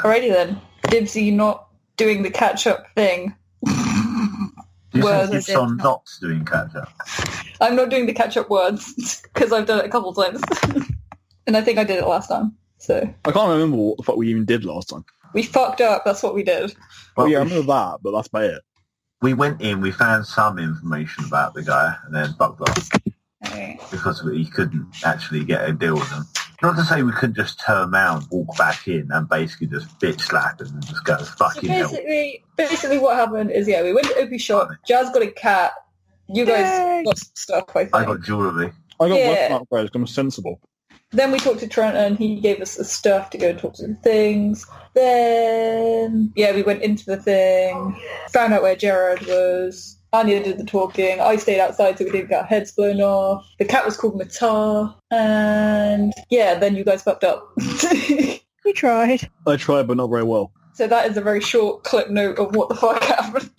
Alrighty then. Dibsy not doing the catch-up thing. You said Dibs on not doing catch-up. I'm not doing the catch-up words, because I've done it a couple of times. And I think I did it last time, so... I can't remember what the fuck we even did last time. We fucked up, that's what we did. Well, yeah, I remember that, but that's about it. We went in, we found some information about the guy, and then fucked off. Okay. Because he couldn't actually get a deal with them. Not to say we couldn't just turn around, walk back in, and basically just bitch slap and just go, fucking hell. Basically what happened is, we went to Opie's shop, Jazz got a cat, you guys got some stuff, I think. I got jewellery. I got weapon upgrades, I'm sensible. Then we talked to Trent and he gave us the stuff to go and talk to the things. Then, we went into the thing, found out where Gerard was. Anya did the talking. I stayed outside so we didn't get our heads blown off. The cat was called Matar. And, then you guys fucked up. We tried. I tried, but not very well. So that is a very short clip note of what the fuck happened.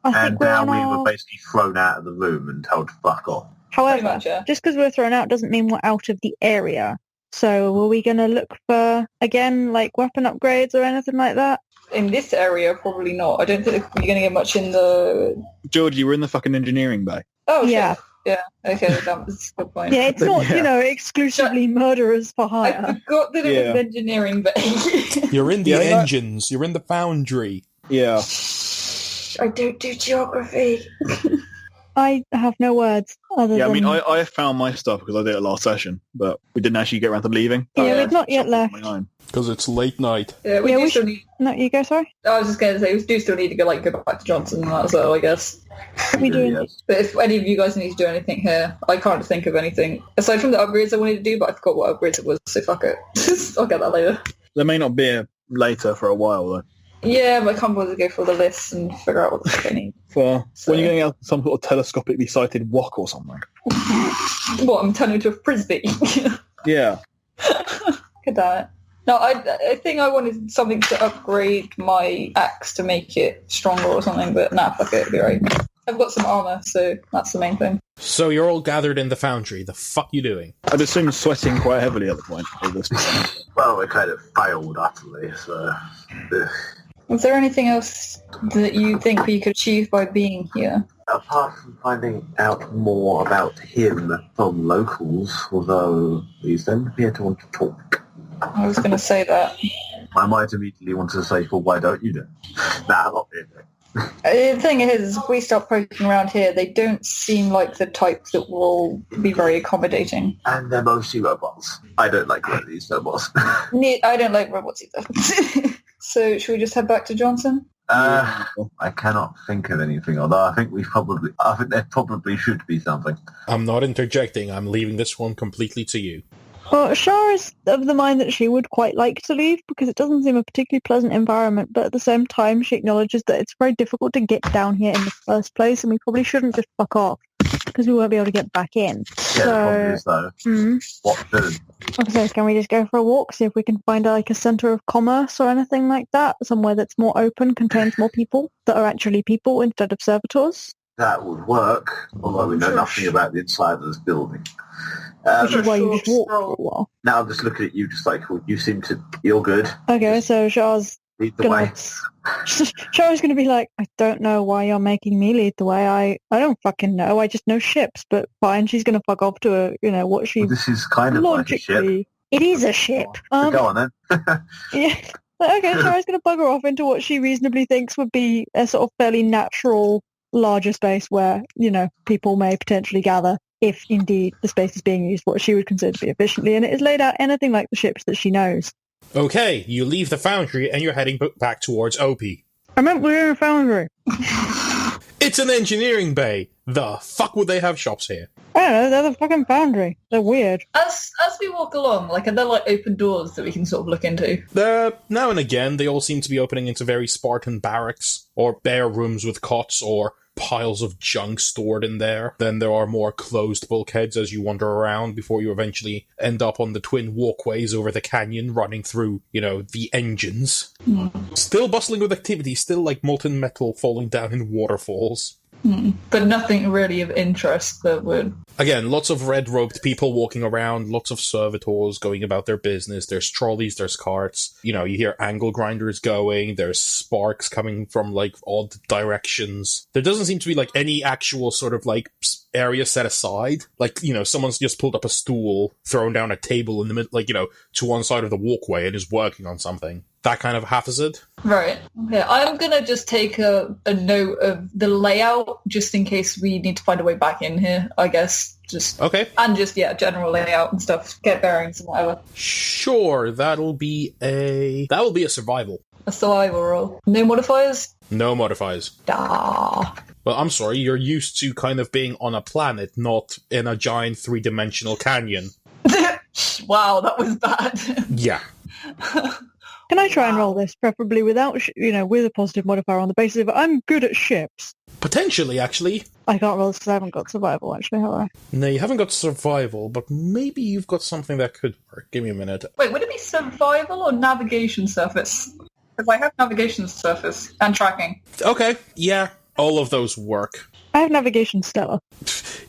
And now we were basically thrown out of the room and told to fuck off. However, just because we're thrown out doesn't mean we're out of the area. So were we going to look for, again, like weapon upgrades or anything like that? In this area, probably not. I don't think you're going to get much in the... Georgie, we're in the fucking engineering bay. Oh, yeah. Shit. Yeah, okay, that was a good point. Yeah, it's not, exclusively murderers for hire. I forgot that it was engineering bay. You're in the engines. You're in the foundry. Yeah. I don't do geography. I have no words other than... I mean, I found my stuff because I did it last session, but we didn't actually get around to leaving. Yeah, we've not yet left. Because it's late night. Yeah, we still need... No, you go, sorry? I was just going to say, we do still need to go back to Johnson and that as well, I guess. We do. But if any of you guys need to do anything here, I can't think of anything. Aside from the upgrades I wanted to do, but I forgot what upgrades it was, so fuck it. I'll get that later. There may not be a later for a while, though. Yeah, but I can't bother to go through the list and figure out what the fuck I need. Well, when you're getting out some sort of telescopically sighted wok or something. What, I'm turning into a frisbee? Yeah. Good damn it. No, I think I wanted something to upgrade my axe to make it stronger or something, but nah, fuck it, it'll be right. I've got some armour, so that's the main thing. So you're all gathered in the foundry. The fuck you doing? I'd assume sweating quite heavily at the point of this. Well, we kind of failed utterly, so... Is there anything else that you think we could achieve by being here? Apart from finding out more about him from locals, although we don't appear to want to talk. I was going to say that. I might immediately want to say, well, why don't you then? Nah, not really. The thing is, if we start poking around here, they don't seem like the type that will be very accommodating. And they're mostly robots. I don't like these robots. I don't like robots either. So, should we just head back to Johnson? I cannot think of anything, although I think there probably should be something. I'm not interjecting. I'm leaving this one completely to you. Well, Shara is of the mind that she would quite like to leave because it doesn't seem a particularly pleasant environment, but at the same time she acknowledges that it's very difficult to get down here in the first place and we probably shouldn't just fuck off because we won't be able to get back in. Yeah, the problem is though, what do? So can we just go for a walk, see if we can find like a centre of commerce or anything like that, somewhere that's more open, contains more people that are actually people instead of servitors? That would work, although we know nothing about the inside of this building. Which is why you just walk for a while. Now I'm just looking at you just like, well, you're good. Okay, so Shara's lead the way. Shara's going to be like, I don't know why you're making me lead the way. I don't fucking know. I just know ships, but fine. She's going to fuck off to what she... Well, this is kind of like a ship. It is a ship. So go on then. Yeah. Okay, Shara's going to bugger off into what she reasonably thinks would be a sort of fairly natural, larger space where, people may potentially gather. If indeed the space is being used what she would consider to be efficiently, and it is laid out anything like the ships that she knows. Okay, you leave the foundry and you're heading back towards OP. I meant we're in a foundry. It's an engineering bay. The fuck would they have shops here? I don't know, they're the fucking foundry. They're weird. As we walk along, are there open doors that we can sort of look into? Now and again, they all seem to be opening into very Spartan barracks, or bare rooms with cots, or piles of junk stored in there. Then there are more closed bulkheads as you wander around before you eventually end up on the twin walkways over the canyon running through, the engines. Still bustling with activity, still like molten metal falling down in waterfalls. But nothing really of interest that would... Again, lots of red-robed people walking around, lots of servitors going about their business. There's trolleys, there's carts. You hear angle grinders going. There's sparks coming from, odd directions. There doesn't seem to be, any actual sort of, area set aside. Someone's just pulled up a stool, thrown down a table in the middle, to one side of the walkway and is working on something. That kind of haphazard. Right. Okay, I'm going to just take a note of the layout, just in case we need to find a way back in here, I guess. Okay. And general layout and stuff, get bearings and whatever. Sure, that'll be a survival. A survival roll. No modifiers? No modifiers. Dah. Well, I'm sorry, you're used to kind of being on a planet, not in a giant three-dimensional canyon. Wow, that was bad. Yeah. Can I try and roll this, preferably without, with a positive modifier on the basis of I'm good at ships? Potentially, actually. I can't roll this because I haven't got survival, actually, have I? No, you haven't got survival, but maybe you've got something that could work. Give me a minute. Wait, would it be survival or navigation surface? Because I have navigation surface and tracking. Okay, yeah, all of those work. I have navigation stellar.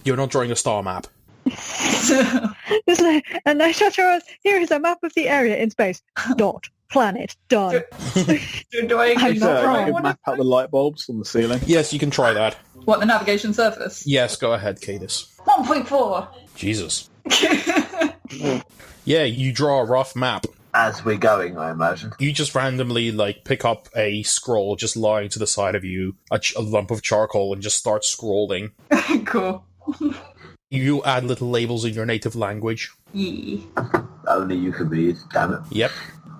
You're not drawing a star map. It's and I shall show us, here is a map of the area in space. Dot. Planet. Done. Do I I'm not I wrong. could map out the light bulbs on the ceiling. Yes, you can try that. What, the navigation surface? Yes, go ahead, Kadis. 1.4. Jesus. Yeah, you draw a rough map. As we're going, I imagine. You just randomly, pick up a scroll just lying to the side of you, a lump of charcoal, and just start scrolling. Cool. You add little labels in your native language. Yeah. Only you can read, damn it. Yep.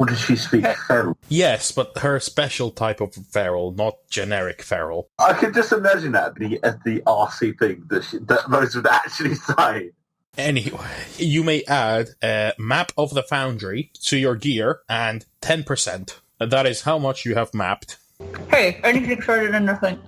Or does she speak feral? Yes, but her special type of feral, not generic feral. I can just imagine that as the RC thing that Rosa would actually say. Anyway, you may add a map of the foundry to your gear and 10%. That is how much you have mapped. Hey, anything further than nothing.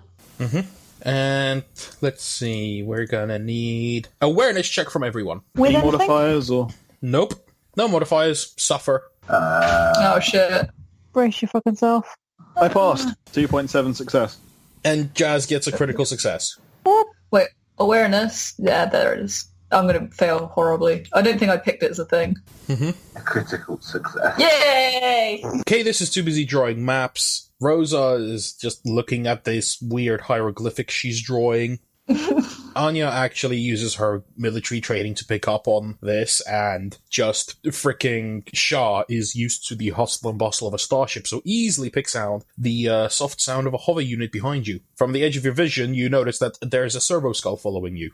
And let's see, we're gonna need awareness check from everyone. With Any anything? modifiers or... Nope. No modifiers. Suffer. Oh, shit. Brace your fucking self. I passed. 2.7 success. And Jazz gets a critical success. Wait, awareness? Yeah, there it is. I'm going to fail horribly. I don't think I picked it as a thing. A critical success. Yay! Kadis is too busy drawing maps. Rosa is just looking at this weird hieroglyphic she's drawing. Anya actually uses her military training to pick up on this, and just freaking Shah is used to the hustle and bustle of a starship, so easily picks out the soft sound of a hover unit behind you. From the edge of your vision, you notice that there's a servo skull following you.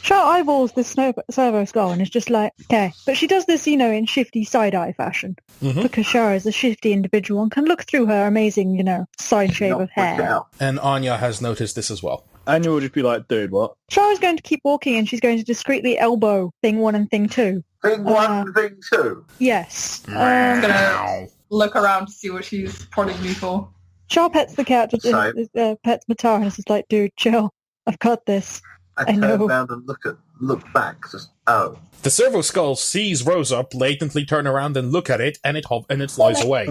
Shah eyeballs this servo skull and is just like, okay. But she does this, in shifty side-eye fashion. Because Shah is a shifty individual and can look through her amazing, side shave of hair. And Anya has noticed this as well. Anya will just be like, dude, what? Shah is going to keep walking and she's going to discreetly elbow thing 1 and thing 2. Thing 1, thing 2. Yes. I'm going to look around to see what she's prodding me for. Shah pets the cat, pets Matar, and is just like, dude, chill. I've got this. I turn around and look back. Just, oh. The servo skull sees Rosa blatantly turn around and look at it, and it flies away.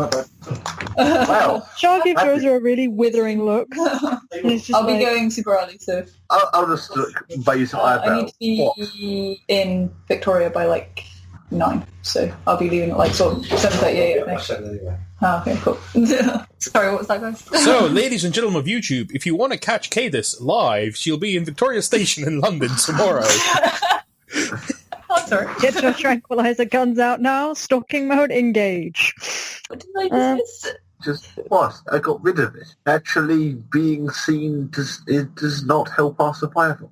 Well, Shah gives Rosa a really withering look. And it's just I'll be going super early, so... I'll just look base I need to be in Victoria by 9, so I'll be leaving at sort of 7:38, I think. Anyway. Oh, okay, cool. Sorry, what was that, guys? So, ladies and gentlemen of YouTube, if you want to catch Kadis live, she'll be in Victoria Station in London tomorrow. Oh, sorry. Get your tranquilizer guns out now. Stalking mode, engage. What did I dismiss? Just what? I got rid of it. Actually, being seen does not help our survival.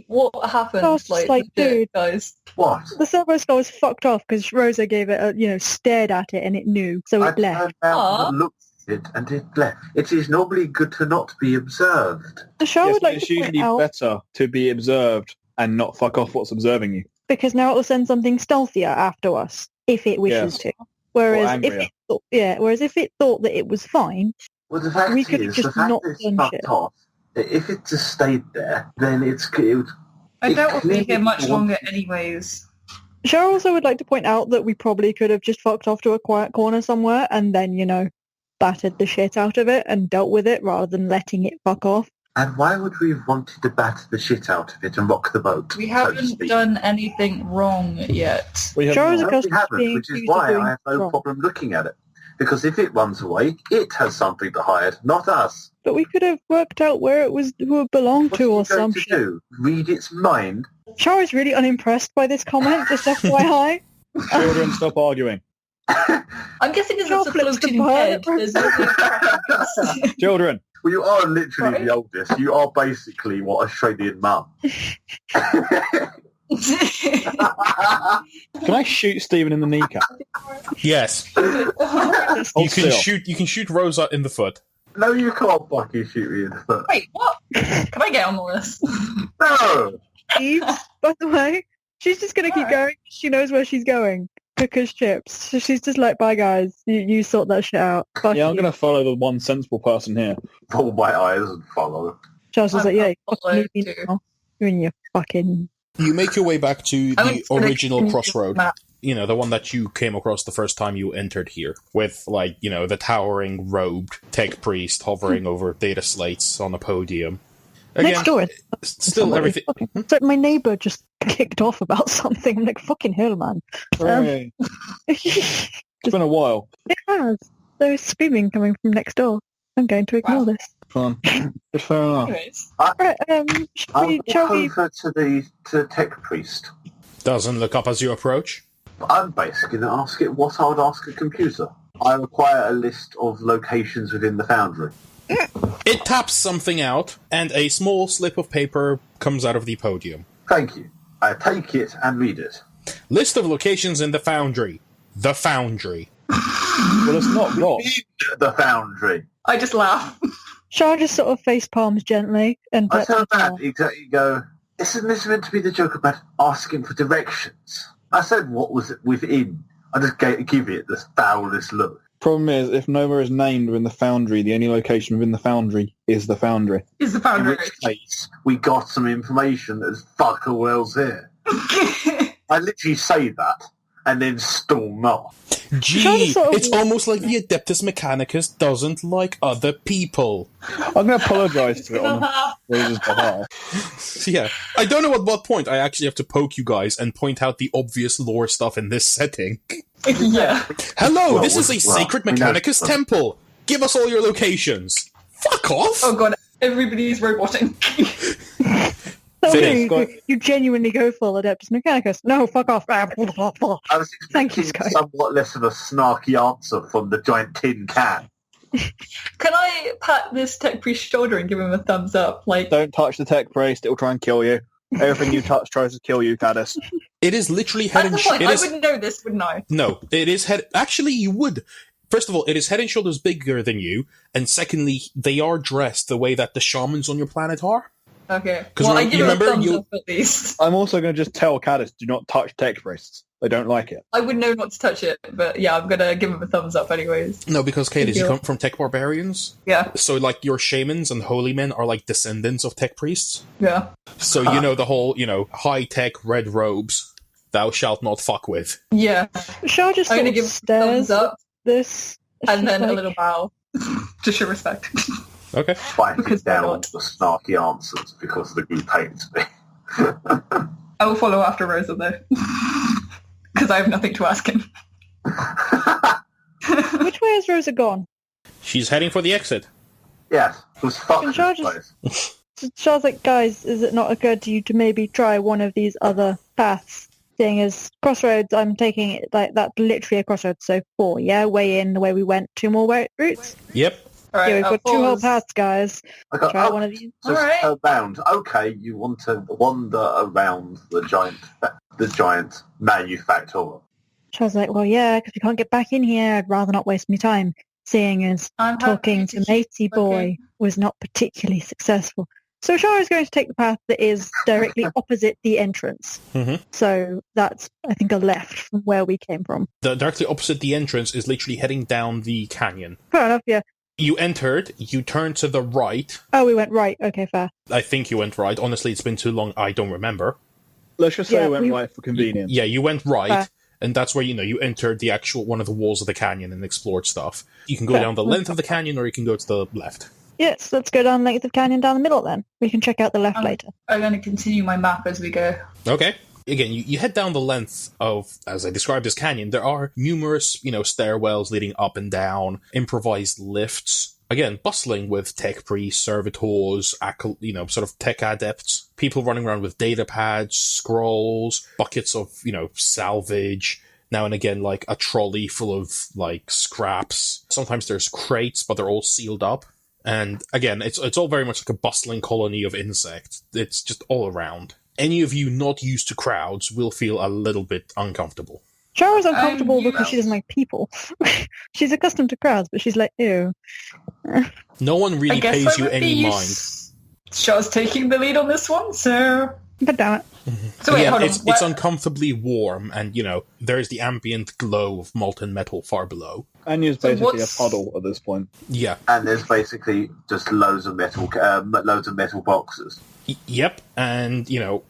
What happened? Oh, it's like, dude. Guys. What? The servo skull was fucked off because Rosa gave it stared at it and it knew, so I it left. turned around and looked at it and it left. It is normally good to not be observed. The show Yes, would but like it's to point usually out, better to be observed and not fuck off what's observing you. because now it will send something stealthier after us if it wishes to. Whereas angrier. if it thought that it was fine, Well, the fact we could have is, just the fact not that it's done fucked shit. off, if it just stayed there, then I doubt we'll be here clearly much wants- longer anyways. Cheryl also would like to point out that we probably could have just fucked off to a quiet corner somewhere and then, battered the shit out of it and dealt with it rather than letting it fuck off. And why would we have wanted to batter the shit out of it and rock the boat? We so to haven't speak? done anything wrong yet. We have Charles not. No, we accustomed to haven't, being which is accused of why doing I have no wrong. problem looking at it. Because if it runs away, it has something to hide, not us. But we could have worked out where it was, who it belonged What to, are or you going some to shit. do? Read its mind? Char is really unimpressed by this comment, just FYI. Children, stop arguing. I'm guessing because Joel it's a flips the floating head. bird. There's no preference. Children. Well, you are literally Right. the oldest. You are basically what Australian mum. Can I shoot Stephen in the kneecap? Yes. Hold still. You can shoot Rosa in the foot. No, you can't fucking shoot me in the foot. Wait, what? Can I get on all this? No! Eve, by the way, she's just going to keep going. She knows where she's going. Cooker's chips. So she's just like, bye guys, you sort that shit out. Fuck Yeah, I'm you. going to follow the one sensible person here. Pull my eyes and follow. Charles was like, yeah, you I'll fucking leave me follow too. now. You're in your fucking... You make your way back to I'm the just gonna original continue crossroad. map. You know, the one that you came across the first time you entered here, with, like, you know, the towering robed tech priest hovering over data slates on a podium. Again, Next door. still Somebody everything. fucking- So my neighbour just kicked off about something. I'm like, fucking hell, man. Hooray. It It's been a while. has. There's screaming coming from next door. I'm going to ignore Wow. this. Fun. It's fair enough. Anyways, Right, I'll shall walk we... over to the tech priest. Doesn't look up as you approach. I'm basically going to ask it what I would ask a computer. I require a list of locations within the foundry. It taps something out, and a small slip of paper comes out of the podium. Thank you. I take it and read it. List of locations in the foundry. The foundry. Well, it's not got. The foundry. I just laugh. Char just sort of face palms gently and I lets turn her back, go. exactly go, isn't this meant to be the joke about asking for directions? I said what was within. I just give it the foulest look. Problem is, if Nova is named within the foundry, the only location within the foundry is the foundry. Is the In foundry. which case, we got some information that's fuck all else here. I literally say that and then storm off. Gee, sort of- it's almost like the Adeptus Mechanicus doesn't like other people. I'm going to apologise to it on Rosa's behalf. So yeah, I don't know at what point I actually have to poke you guys and point out the obvious lore stuff in this setting. Yeah. Hello, Well, this is a well, sacred we know Mechanicus some. temple. Give us all your locations. Fuck off! Oh god, everybody's roboting. So Fitting. you genuinely go full Adeptus Mechanicus. No, fuck off. I was Thank you, expecting Sky. somewhat less of a snarky answer from the giant tin can. Can I pat this tech priest's shoulder and give him a thumbs up? Like, Don't touch the tech priest, it'll try and kill you. Everything you touch tries to kill you, Kadis. It is literally head and that's the point. shoulders. I wouldn't know this, wouldn't I? No, it is head. Actually, you would. First of all, it is head and shoulders bigger than you, and secondly, they are dressed the way that the shamans on your planet are. Okay. 'Cause Well, I you give him a remember thumbs you- up at least. I'm also going to just tell Kadis, do not touch tech priests. They don't like it. I would know not to touch it, but yeah, I'm gonna give him a thumbs up anyways. No, because Kadis, you deal. come from tech barbarians, Yeah, so like your shamans and holy men are like descendants of tech priests. yeah. So you know the whole, high tech red robes. Thou shalt not fuck with. Yeah. Char just I'm sort gonna of give stares thumbs up this. and She's then a like, little bow. To show respect. Okay. Biting Because why down not? the snarky answers because the group hates me. I will follow after Rosa though. Because I have nothing to ask him. Which way has Rosa gone? She's heading for the exit. Yes, it was fucked Can this Char just- place. So Char's like, guys, is it not occurred to you to maybe try one of these other paths? Seeing as crossroads, I'm taking it like that's literally a crossroad. So 4, yeah, way in the way we went, 2 more routes. Yep. Alright, Yeah, we've I'll got 2 more pause. paths, guys. I got, Try oh, one of these. so Alright. it's bound. Okay, you want to wander around the giant manufacturer. Char's like, well, yeah, because we can't get back in here. I'd rather not waste my time. Seeing as I'm talking happy to to Matey Boy okay. was not particularly successful. So Char is going to take the path that is directly opposite the entrance. Mhm. So that's, I think, a left from where we came from. Directly opposite the entrance is literally heading down the canyon. Fair enough, yeah. You entered, you turned to the right. Oh, we went right. Okay, fair. I think you went right. Honestly, it's been too long, I don't remember. Let's just say Yeah, we went we- right for convenience. Yeah, you went right, Fair. and that's where, you entered the actual one of the walls of the canyon and explored stuff. You can go Fair. down the length of the canyon, or you can go to the left. Yes, let's go down the length of canyon down the middle then. We can check out the left later. I'm going to continue my map as we go. Okay. Again, you head down the length of, as I described this canyon, there are numerous, stairwells leading up and down, improvised lifts. Again, bustling with tech priests, servitors, sort of tech adepts, people running around with data pads, scrolls, buckets of, salvage, now and again, like a trolley full of, like, scraps. Sometimes there's crates, but they're all sealed up. And again, it's all very much like a bustling colony of insects. It's just all around. Any of you not used to crowds will feel a little bit uncomfortable. Chara's uncomfortable because she doesn't like people. She's accustomed to crowds, but she's like, ew. No one really pays you any mind. Chara's taking the lead on this one, so... But damn it. So wait, hold on. It's uncomfortably warm, and, there's the ambient glow of molten metal far below. Anya's basically a puddle at this point. Yeah. And there's basically just loads of metal boxes. Yep, and,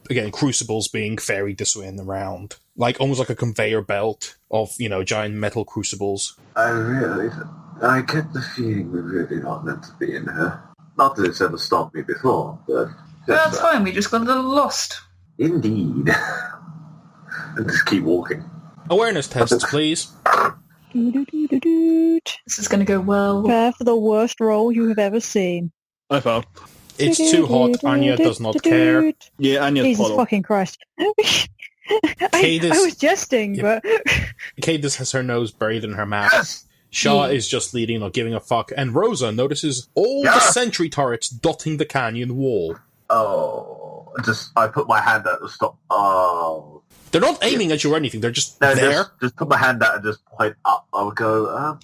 again, crucibles being ferried this way and around. Like, almost like a conveyor belt of, giant metal crucibles. I get the feeling we're really not meant to be in here. Not that it's ever stopped me before, but... That's fine, we just got a little lost. Indeed. And just keep walking. Awareness tests, please. This is going to go well. Prepare for the worst roll you have ever seen. I found. It's too hot. Anya does not care. Yeah, Anya's Jesus puddle. fucking Christ. I was jesting, but... Kadis has her nose buried in her map. Yes! Shaw is just leading, not giving a fuck. And Rosa notices all the sentry turrets dotting the canyon wall. Oh, I put my hand out to stop. Oh. They're not aiming at you or anything, they're just there. Just put my hand out and just point up. I would go,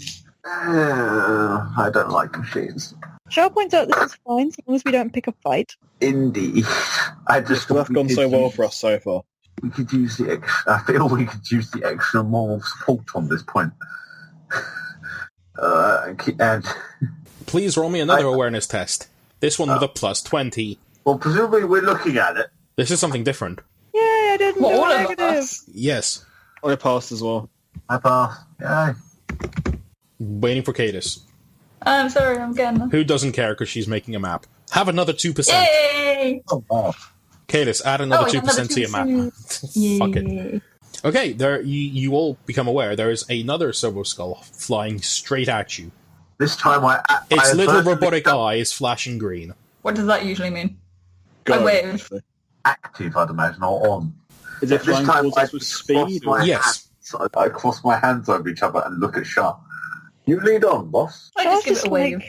I don't like machines. Shaw points out this is fine, so long as we don't pick a fight. Indeed. That's gone so well for us so far. We could use I feel we could use the extra moral support on this point. And please roll me another awareness test. This one with a plus 20. Well, presumably we're looking at it. This is something different. Yay, I didn't do a negative. Yes. I passed as well. I passed. Yay. Waiting for Kadis. I'm sorry, I'm getting... Who doesn't care because she's making a map? Have another 2%. Yay! Oh, wow. Kadis, add another 2% to your map. Fuck it. Okay, there you all become aware there is another servo skull flying straight at you. This time its little robotic eye is flashing green. What does that usually mean? Go. Wave. Active, I'd imagine, or on. Is it flying towards us with speed? Yes. I cross my hands over each other and look at Shah. You lead on, boss. I just give it a wave.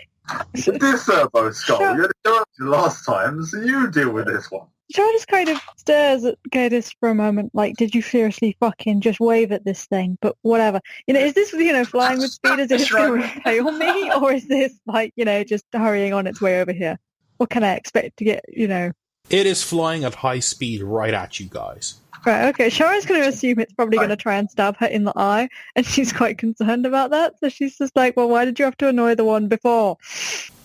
This servo skull, you had to go up to last time, so you deal with this one. Shaw just kind of stares at Kadis for a moment, like, did you seriously fucking just wave at this thing? But whatever. Is this, flying with speed as if it's going to impale me? Or is this, just hurrying on its way over here? What can I expect to get, It is flying at high speed right at you guys. Right, okay. Shara's going to assume it's probably going to try and stab her in the eye, and she's quite concerned about that. So she's just like, well, why did you have to annoy the one before?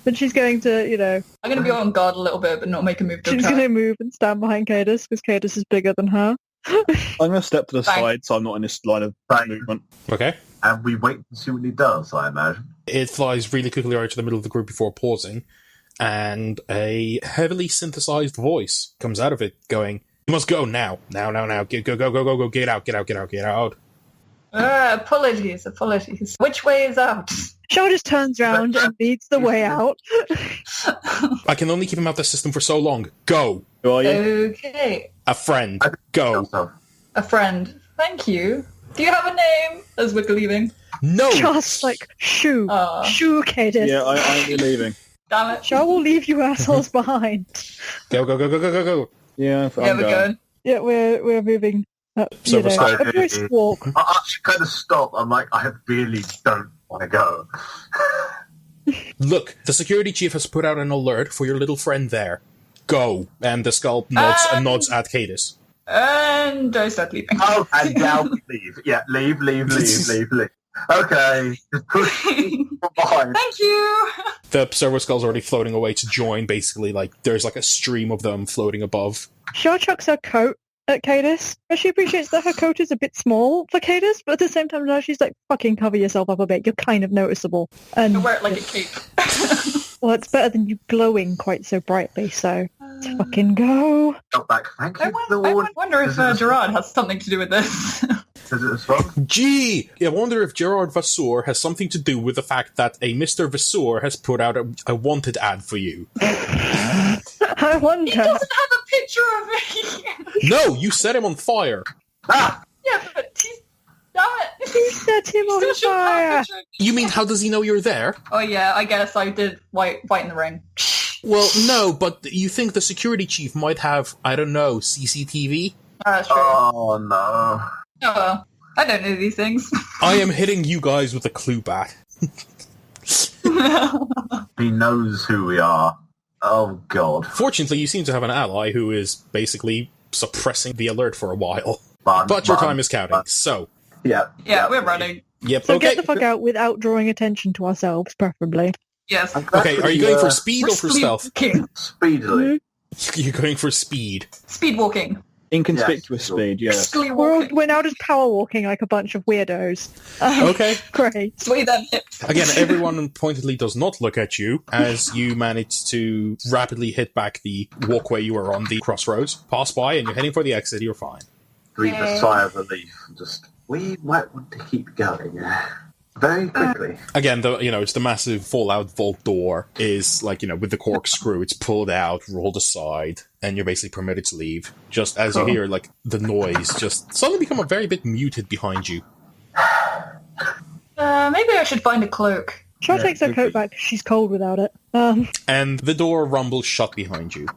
But she's going to, I'm going to be on guard a little bit, but not make a move to she's attack. going to move and stand behind Kadis, because Kadis is bigger than her. I'm going to step to the side, so I'm not in this line of movement. Okay. And we wait and see what he does, I imagine. It flies really quickly right to the middle of the group before pausing, and a heavily synthesized voice comes out of it going, "You must go now. Now. Go. Get out. Apologies. Which way is out? Shaw just turns around and leads the way out. I can only keep him out of the system for so long. Go. Who are you? Okay. A friend. Go. A friend. Thank you. Do you have a name as we're leaving? No. Just like, shoo, Kadis. Yeah, I'm leaving. Damn it. Shaw will leave you assholes behind. Go. Yeah, we're going. Yeah, we're moving. A brisk walk. I should kind of stop. I'm like, I really don't want to go. Look, the security chief has put out an alert for your little friend there. Go. And the skull nods at Kadis. And I start leaving. Oh, and now leave. Yeah, leave. Okay. Just push from behind. Thank you. The servo skull's already floating away to join, basically. There's a stream of them floating above. Shaw chucks her coat at Kadis. She appreciates that her coat is a bit small for Kadis, but at the same time now she's like, fucking cover yourself up a bit. You're kind of noticeable. And I wear it like a cape. Well, it's better than you glowing quite so brightly, so let's fucking go. Got back. Thank you. I wonder if Gerard has something to do with this. Is it as well? Gee! I wonder if Gerard Vasseur has something to do with the fact that a Mr. Vasseur has put out a wanted ad for you. I wonder. He doesn't have a picture of me! No, you set him on fire. Ah! Yeah, but he's not... He set him Still on shouldn't have a fire. picture of me. You mean, how does he know you're there? Oh yeah, I guess I did fight in the ring. Well, no, but you think the security chief might have, I don't know, CCTV? That's true. Oh no. Oh well, I don't know these things. I am hitting you guys with a clue bat. He knows who we are. Oh god. Fortunately, you seem to have an ally who is basically suppressing the alert for a while. But your time is counting, so... Yeah. Yeah, we're running. Yep, So okay. get the fuck out without drawing attention to ourselves, preferably. Yes. Okay, are you going for speed or for stealth? Walking. Speedily? You're going for speed. Speed walking. Inconspicuous Yes. speed, yes. Briskly walking. We're now just power walking like a bunch of weirdos. Okay. Great. Sway them hips. Again, everyone pointedly does not look at you as you manage to rapidly hit back the walkway you were on the crossroads. Pass by and you're heading for the exit, you're fine. Breathe a sigh of relief. Just, we might want to keep going. Very quickly. Again, it's the massive Fallout vault door is with the corkscrew, it's pulled out, rolled aside, and you're basically permitted to leave. Just as you hear, the noise just suddenly become a very bit muted behind you. Maybe I should find a cloak. Char takes her coat back 'cause she's cold without it. And the door rumbles shut behind you.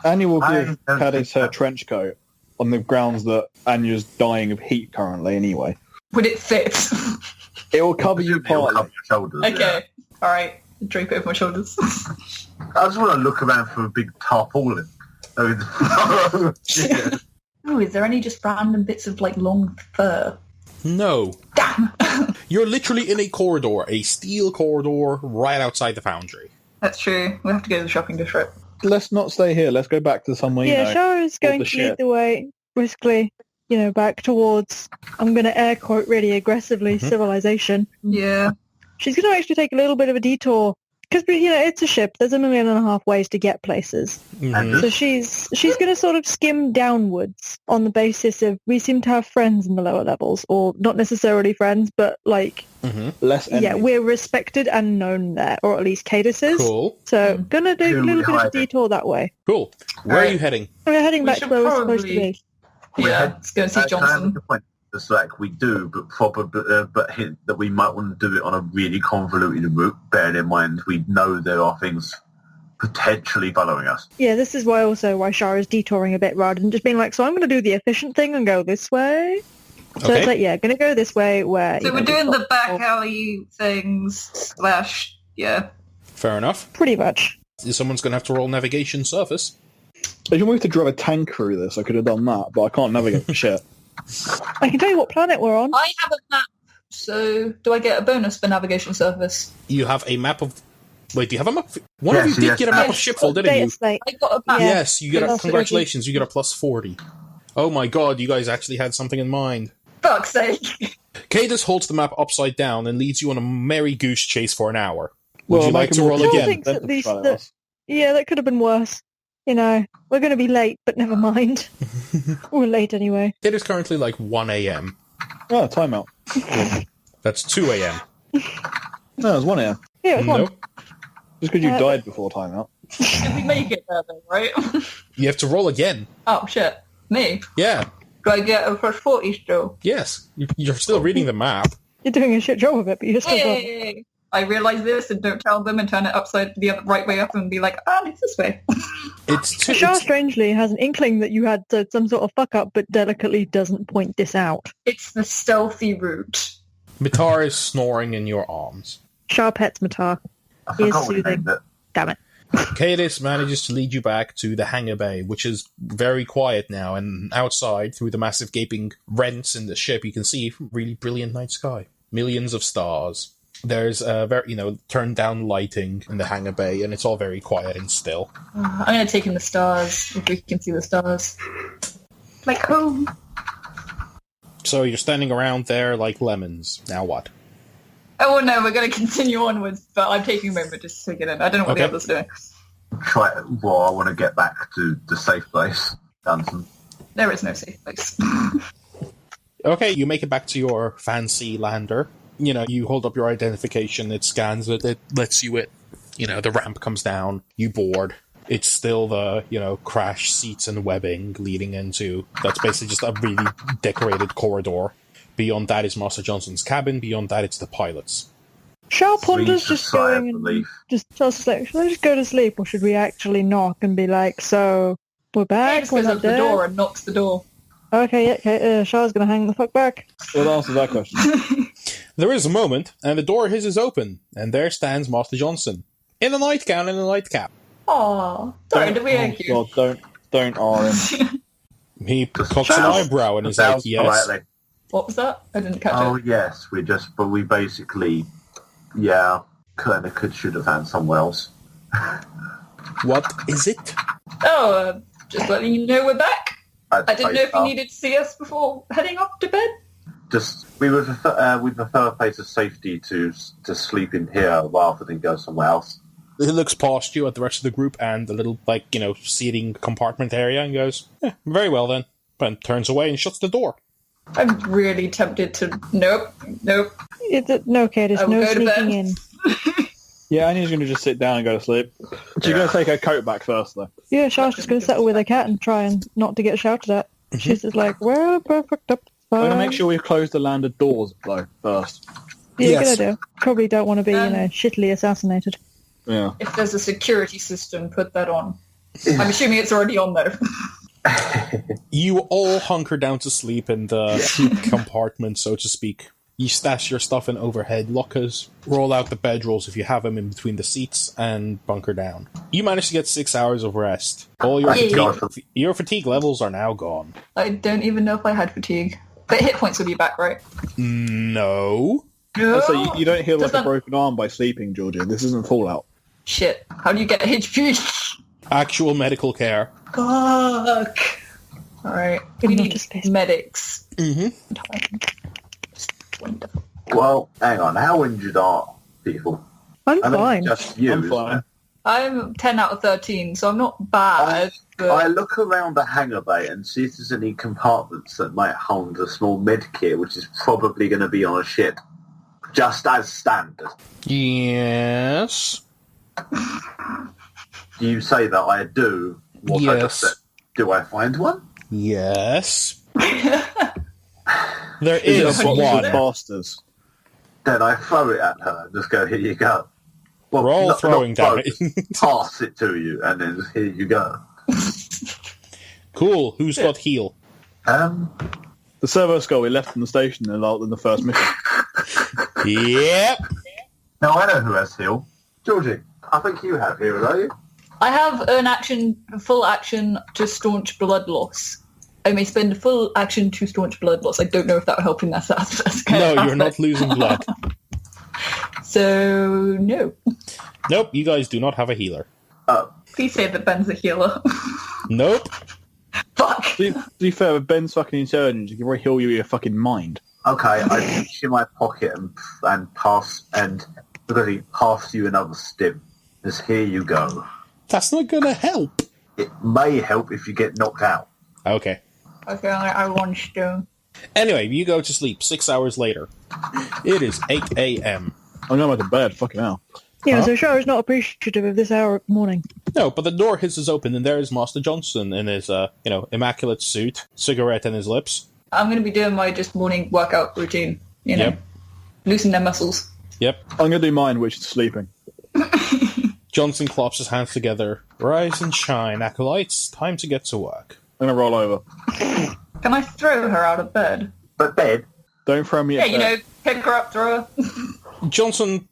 Anya will I give don't Kadis think her so. trench coat on the grounds that Anya's dying of heat currently anyway. Would it fit? It will cover you It'll cover partly. your shoulders. Okay. Alright. Drape it over my shoulders. I just want to look around for a big tarpaulin. Ooh, is there any just random bits of long fur? No. Damn! You're literally in a corridor, a steel corridor right outside the foundry. That's true. We'll have to go to the shopping district. Let's not stay here. Let's go back to somewhere, Yeah, Char is going the to lead ship. the way briskly, back towards, I'm going to air quote really aggressively, civilization. Yeah. She's going to actually take a little bit of a detour. Because, it's a ship. There's 1.5 million ways to get places. Mhm. So she's going to sort of skim downwards on the basis of we seem to have friends in the lower levels, or not necessarily friends, but Less enemies. yeah, we're respected and known there, or at least Kadis is. Cool. So gonna do a Who little bit of a hiding? detour that way. Cool. Where are you heading? We're heading We back to should where we're supposed to probably- be. Yeah. Let's go and see Can I make Johnson. a point? It's we do, but probably, but hint that we might want to do it on a really convoluted route. Bearing in mind, we know there are things potentially following us. Yeah, this is why Shara is detouring a bit rather than just being so I'm going to do the efficient thing and go this way. So Okay. it's going to go this way where... So we're doing the back alley things / yeah. Fair enough. Pretty much. Someone's going to have to roll navigation surface. If you wanted to drive a tank through this, I could have done that, but I can't navigate for shit. I can tell you what planet we're on. I have a map, so do I get a bonus for navigation surface? You have a map of... Wait, do you have a map? One of Yes, you did yes, get a map of yes. Shipfall, didn't Data you? slate. I got a map. Yeah. Yes, you get a... Plus Congratulations, you get a plus 40. Oh my god, you guys actually had something in mind. Fuck's sake. Kadis holds the map upside down and leads you on a merry goose chase for an hour. Would Well, you like make to a roll more- Sure again? thinks at Better least try that... us. Yeah, that could have been worse. We're going to be late, but never mind. We're late anyway. It is currently 1 a.m. Oh, timeout. That's 2 a.m. No, it was 1 a.m. Yeah, it was one. Nope. Just because you Uh, died before timeout. Did we make it there though, right? You have to roll again. Oh shit. Me? Yeah. Do I get a plus 40 still? Yes. You're still reading the map. You're doing a shit job of it, but you're still going. Yay! I realise this and don't tell them and turn it upside the other right way up and be it's this way. It's Shah strangely has an inkling that you had some sort of fuck up, but delicately doesn't point this out. It's the stealthy route. Mitar is snoring in your arms. Shah pets Matar. I He is forgot what you soothing. named it. Damn it. Kadis manages to lead you back to the hangar bay, which is very quiet now, and outside, through the massive gaping rents in the ship, you can see really brilliant night sky. Millions of stars. There's very, turned down lighting in the hangar bay, and it's all very quiet and still. I'm going to take in the stars, if we can see the stars. Like home. So you're standing around there like lemons. Now what? Oh, well, no, we're going to continue onwards, but I'm taking a moment just to get in. I don't know what the others are doing. Well, I want to get back to the safe place, Dunson. There is no safe place. Okay, you make it back to your fancy lander. You know, you hold up your identification, it scans it, it lets you it. You know, the ramp comes down, you board. It's still the, crash seats and webbing leading into... That's basically just a really decorated corridor. Beyond that is Master Johnson's cabin. Beyond that, it's the pilot's. Shall Ponder's just going and just tell us, like, should I just go to sleep, or should we actually knock and be like, so, we're back? He just goes up the door and knocks the door. Okay, Char's gonna hang the fuck back. What answers that question? There is a moment, and the door hisses open, and there stands Master Johnson. In a nightgown and a nightcap. Aww. Sorry, did we egg you? God, don't R him. He cocks an eyebrow and is like, yes. Politely. What was that? I didn't catch Oh, it. yes, we basically, should have found somewhere else. What is it? Oh, just letting you know we're back. I didn't know if you you needed to see us before heading up to bed. We would prefer a place of safety to sleep in here rather than go somewhere else. He looks past you at the rest of the group and the little, seating compartment area and goes, very well then. And turns away and shuts the door. I'm really tempted to... Nope. No, Kadis, no sneaking in. Yeah, Anya's going to just sit down and go to sleep. She's going to take her coat back first, though. Yeah, Char's just going to settle with her cat and try and not to get shouted at. She's just like, well, perfect up. I'm going to make sure we've closed the landed doors, though, first. Yeah, Yes. good idea. Probably don't want to be, shittily assassinated. Yeah. If there's a security system, put that on. I'm assuming it's already on, though. You all hunker down to sleep in the compartment, so to speak. You stash your stuff in overhead lockers, roll out the bedrolls if you have them in between the seats, and bunker down. You manage to get 6 hours of rest. All your fatigue levels are now gone. I don't even know if I had fatigue. But hit points will be back, right? No. No. So you don't heal like a Doesn't- broken arm by sleeping, Georgia. This isn't Fallout. Shit. How do you get HP? Actual medical care. Fuck. Alright. We Not need a space. medics. Mm-hmm. Wonderful. Well, hang on. How injured are people? I'm I mean, fine. just you. I'm isn't fine. it? I'm 10 out of 13, so I'm not bad. But I look around the hangar bay and see if there's any compartments that might hold a small med kit, which is probably going to be on a ship, just as standard. Yes. You say that I do. What I just Yes. said. Do I find one? Yes. There Is is it one. bastards? Then I throw it at her and just go, here you go. Well, Roll not throwing throw damage. it, pass it to you, and then here you go. Cool. Who's got heal? The servo skull we left in the station in the first mission. Yep. Now I know who has heal. Georgie, I think you have heal, don't you? I have full action to staunch blood loss. I may spend a full action to staunch blood loss. I don't know if that will help in that aspect. No, you're not losing blood. So, no. Nope, you guys do not have a healer. Oh, Please say that Ben's a healer. Nope. Fuck. To be fair, with Ben's fucking intelligence, he can probably heal you with your fucking mind. okay. I reach in my pocket and pass, and because he passed you another stim. Just here you go. That's not gonna help. It may help if you get knocked out. Okay. Okay, I want to. Anyway, you go to sleep 6 hours later. It is 8 a.m. I'm going back to bed, fucking hell. Yeah, Huh? so Char is not appreciative of this hour of the morning. No, but the door hisses open and there is Master Johnson in his, immaculate suit, cigarette in his lips. I'm going to be doing my just morning workout routine. You know, Yep. loosen their muscles. Yep. I'm going to do mine, which is sleeping. Johnson claps his hands together. Rise and shine, Acolytes. Time to get to work. I'm going to roll over. Can I throw her out of bed? But bed. Don't throw me Yeah, at you bed. know, pick her up, throw her. Johnson,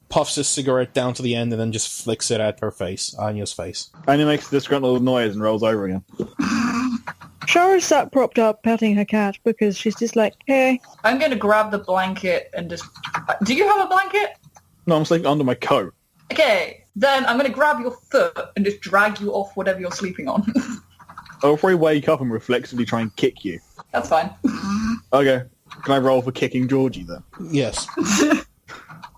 puffs his cigarette down to the end and then just flicks it at her face, Anya's face. And he makes a disgruntled noise and rolls over again. Char is sat propped up petting her cat because she's just like, hey. I'm going to grab the blanket and just... Do you have a blanket? No, I'm sleeping under my coat. Okay, then I'm going to grab your foot and just drag you off whatever you're sleeping on. I'll probably wake up and reflexively try and kick you. That's fine. Okay. Can I roll for kicking Georgie then? Yes.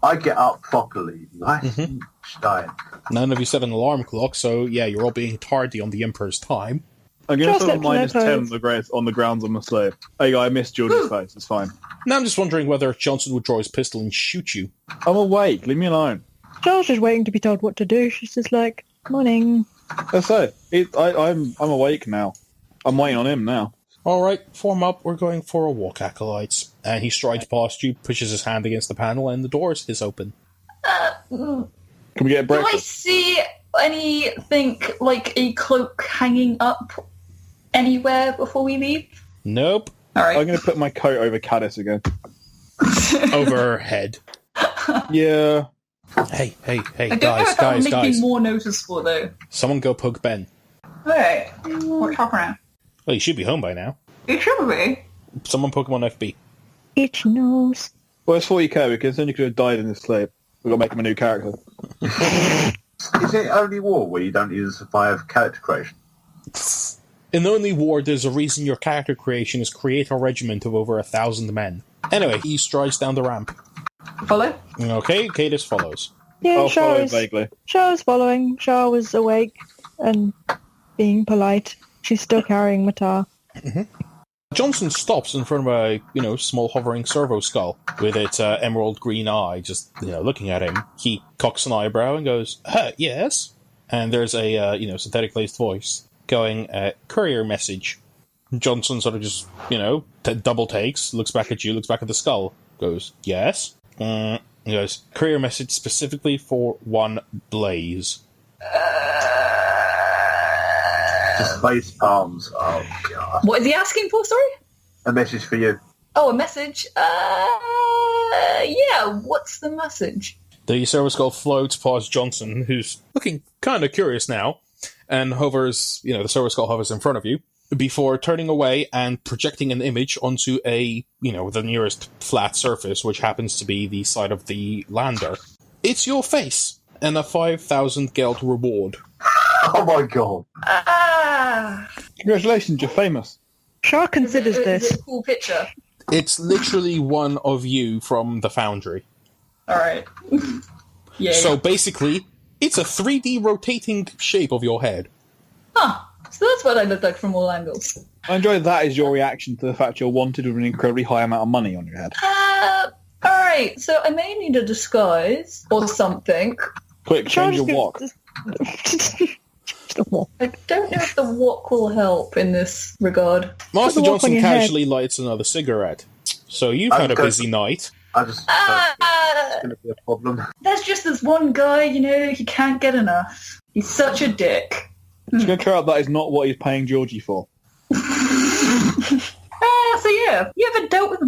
I get up properly. Nice and stein. None of you set an alarm clock, so yeah, you're all being tardy on the Emperor's time. I'm going to Just put a let me know, -10 on the grounds I'm a slave. Hey, I missed Georgie's face. It's fine. Now I'm just wondering whether Johnson would draw his pistol and shoot you. I'm awake. Leave me alone. Charles is waiting to be told what to do. She's just like, morning. That's it. I'm awake now. I'm waiting on him now. Alright, form up, we're going for a walk, Acolytes. And he strides past you, pushes his hand against the panel, and the door is open. Can we get a Do I breakfast? see anything like a cloak hanging up anywhere before we leave? Nope. Alright. I'm going to put my coat over Kadis again. Over her head. Yeah. Hey, I don't know if that would make me more noticeable, though. Someone go poke Ben. Alright. What's happening? Well, he should be home by now. It should be. Someone Pokemon FB. Itch nose. Well, it's 40k because then you could have died in this sleep. We've got to make him a new character. Is it only war where you don't use survive character creation? In Only War, there's a reason your character creation is create a regiment of over 1,000 men. Anyway, he strides down the ramp. Follow? Okay, Kadis follows. Yeah, I'll Shah follow is, vaguely. Shah was following. Shah was awake and being polite. She's still carrying Matar. Johnson stops in front of a, small hovering servo skull with its emerald green eye, just, looking at him. He cocks an eyebrow and goes, yes? And there's a, synthetic laced voice going, courier message. Johnson sort of just, double takes, looks back at you, looks back at the skull, goes, yes? He goes, courier message specifically for one Blaze. Just face palms. Oh, God. What is he asking for, sorry? A message for you. Oh, a message? Yeah, what's the message? The servo skull floats past Johnson, who's looking kind of curious now, and hovers, the servo skull hovers in front of you, before turning away and projecting an image onto a, the nearest flat surface, which happens to be the side of the lander. It's your face, and a 5,000 geld reward. Oh my God. Congratulations, you're famous. Shah considers Is this. it a cool picture? It's literally one of you from the Foundry. Alright. Yeah. So basically, it's a 3D rotating shape of your head. Huh. So that's what I look like from all angles. I enjoy that as your reaction to the fact you're wanted with an incredibly high amount of money on your head. Alright, so I may need a disguise or something. Quick, change your walk. I don't know if the walk will help in this regard. Master the walk on Johnson your head. casually lights another cigarette. So you've had a busy night. I just it's going to be a problem. There's just this one guy, he can't get enough. He's such a dick. Just going to clear up that is not what he's paying Georgie for. So yeah, you ever dealt with